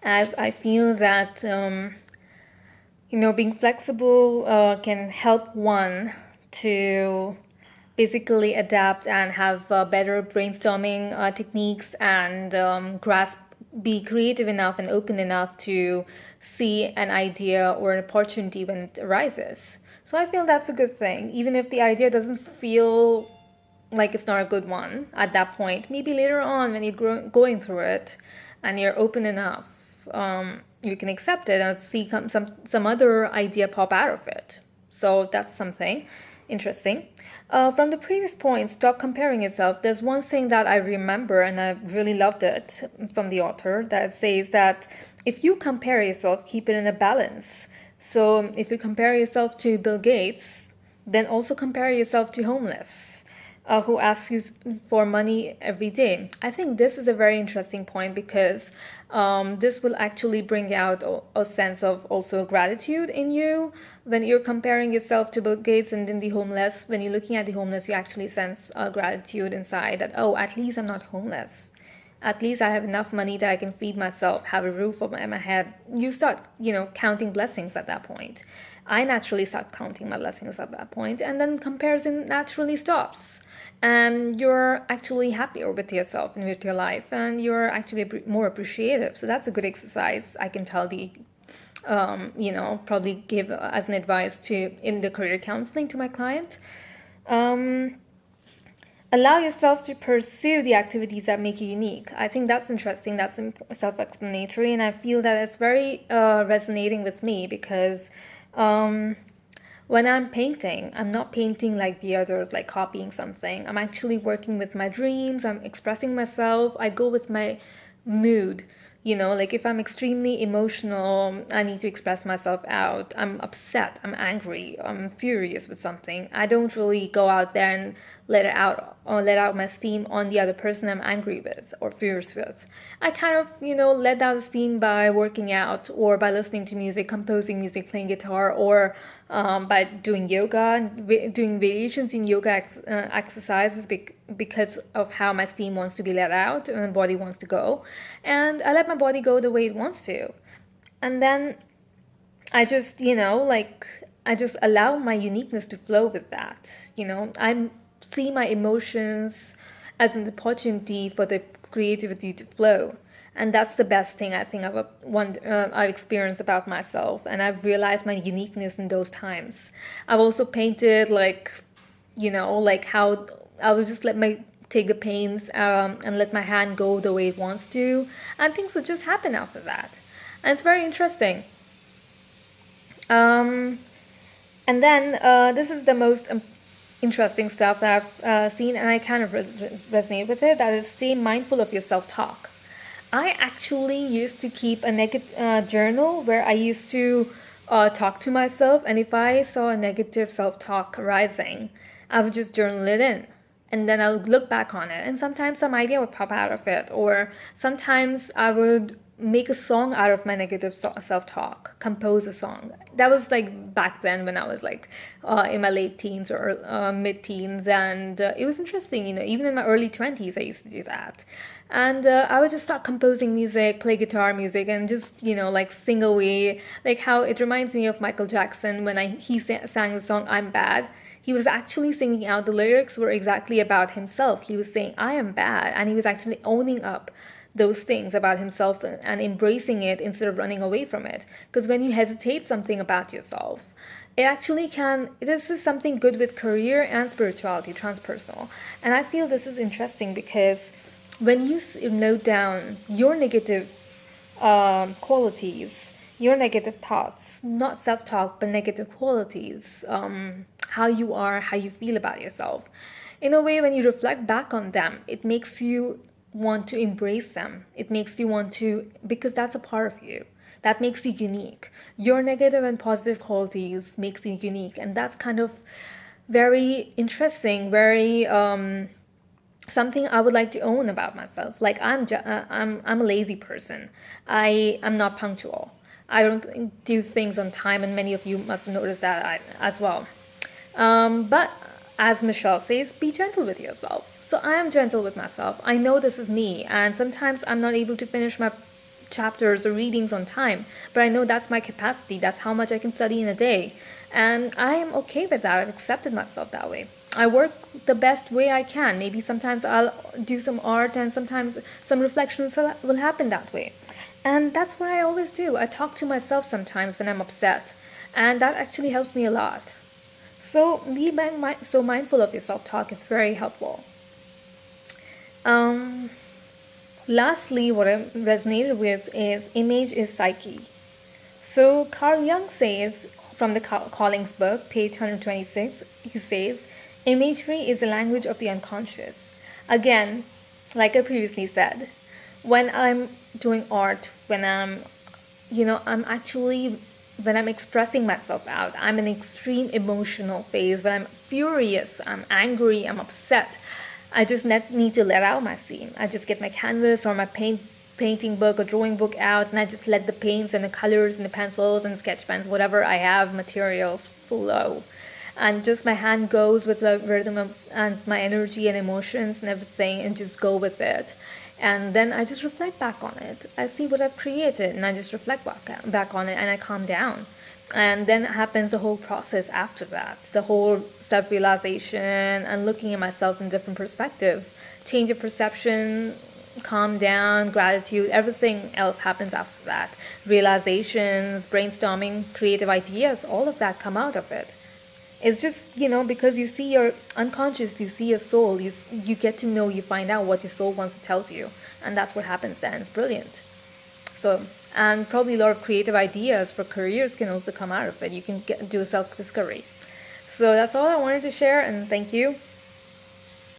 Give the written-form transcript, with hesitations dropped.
as I feel that being flexible can help one to basically adapt and have better brainstorming techniques and be creative enough and open enough to see an idea or an opportunity when it arises. So I feel that's a good thing, even if the idea doesn't feel like it's not a good one at that point. Maybe later on, when you're going through it and you're open enough, you can accept it and see some other idea pop out of it. So that's something interesting. From the previous point, stop comparing yourself. There's one thing that I remember, and I really loved it from the author, that says that if you compare yourself, keep it in a balance. So if you compare yourself to Bill Gates, then also compare yourself to homeless who asks you for money every day. I think this is a very interesting point because this will actually bring out a sense of also gratitude in you when you're comparing yourself to Bill Gates and then the homeless. When you're looking at the homeless, you actually sense gratitude inside that, oh, at least I'm not homeless. At least I have enough money that I can feed myself, have a roof over my head. You start, counting blessings at that point. I naturally start counting my blessings at that point, and then comparison naturally stops. And you're actually happier with yourself and with your life, and you're actually more appreciative. So that's a good exercise I can tell the probably give as an advice to in the career counseling to my client. Allow yourself to pursue the activities that make you unique. I think that's interesting. That's self-explanatory, and I feel that it's very resonating with me because when I'm painting, I'm not painting like the others, like copying something. I'm actually working with my dreams. I'm expressing myself. I go with my mood. Like if I'm extremely emotional, I need to express myself out. I'm upset, I'm angry, I'm furious with something. I don't really go out there and let it out or let out my steam on the other person I'm angry with or furious with. I kind of, let out the steam by working out or by listening to music, composing music, playing guitar, or by doing yoga, doing variations in yoga exercises because of how my steam wants to be let out and my body wants to go. And I let my body go the way it wants to. And then I just, I just allow my uniqueness to flow with that. I see my emotions as an opportunity for the creativity to flow. And that's the best thing I think I've experienced about myself. And I've realized my uniqueness in those times. I've also painted like how I will just take the paints and let my hand go the way it wants to. And things would just happen after that. And it's very interesting. Um, and then this is the most interesting stuff that I've seen, and I kind of resonate with it. That is, stay mindful of your self-talk. I actually used to keep a journal where I used to talk to myself, and if I saw a negative self-talk arising, I would just journal it in. And then I would look back on it, and sometimes some idea would pop out of it, or sometimes I would make a song out of my negative self-talk, compose a song. That was like back then when I was like in my late teens or mid-teens, and it was interesting. Even in my early 20s I used to do that. And I would just start composing music, play guitar music, and just like sing away. Like how it reminds me of Michael Jackson when he sang the song "I'm Bad." He was actually singing out. The lyrics were exactly about himself. He was saying, "I am bad," and he was actually owning up those things about himself and embracing it instead of running away from it. Because when you hesitate something about yourself, it actually can, this is something good with career and spirituality, transpersonal. And I feel this is interesting because when you note down your negative qualities, your negative thoughts, not self-talk, but negative qualities, how you are, how you feel about yourself, in a way, when you reflect back on them, it makes you want to embrace them. It makes you want to, because that's a part of you. That makes you unique. Your negative and positive qualities makes you unique. And that's kind of very interesting, very something I would like to own about myself. Like I'm a lazy person. I'm not punctual. I don't do things on time, and many of you must have noticed that as well. But as Michelle says, be gentle with yourself. So I am gentle with myself. I know this is me, and sometimes I'm not able to finish my chapters or readings on time, but I know that's my capacity. That's how much I can study in a day. And I am okay with that. I've accepted myself that way. I work the best way I can. Maybe sometimes I'll do some art, and sometimes some reflections will happen that way. And that's what I always do. I talk to myself sometimes when I'm upset, and that actually helps me a lot. So so mindful of your self-talk is very helpful. Um, Lastly, what I resonated with is image is psyche. So Carl Jung says from the Callings book, page 126, he says, imagery is the language of the unconscious. Again, like I previously said, when I'm doing art, I'm actually, when I'm expressing myself out, I'm in an extreme emotional phase. When I'm furious, I'm angry, I'm upset, I just need to let out my steam. I just get my canvas or my painting book or drawing book out, and I just let the paints and the colors and the pencils and sketch pens, whatever I have, materials, flow. And just my hand goes with the rhythm of, and my energy and emotions and everything, and just go with it. And then I just reflect back on it. I see what I've created, and I just reflect back on it, and I calm down. And then happens the whole process after that, the whole self-realization and looking at myself in a different perspective, change of perception, calm down, gratitude, everything else happens after that. Realizations, brainstorming, creative ideas, all of that come out of it. It's just, because you see your unconscious, you see your soul, you get to know, you find out what your soul wants to tell you, and that's what happens then. It's brilliant. So, and probably a lot of creative ideas for careers can also come out of it. You can do a self-discovery. So that's all I wanted to share, and thank you.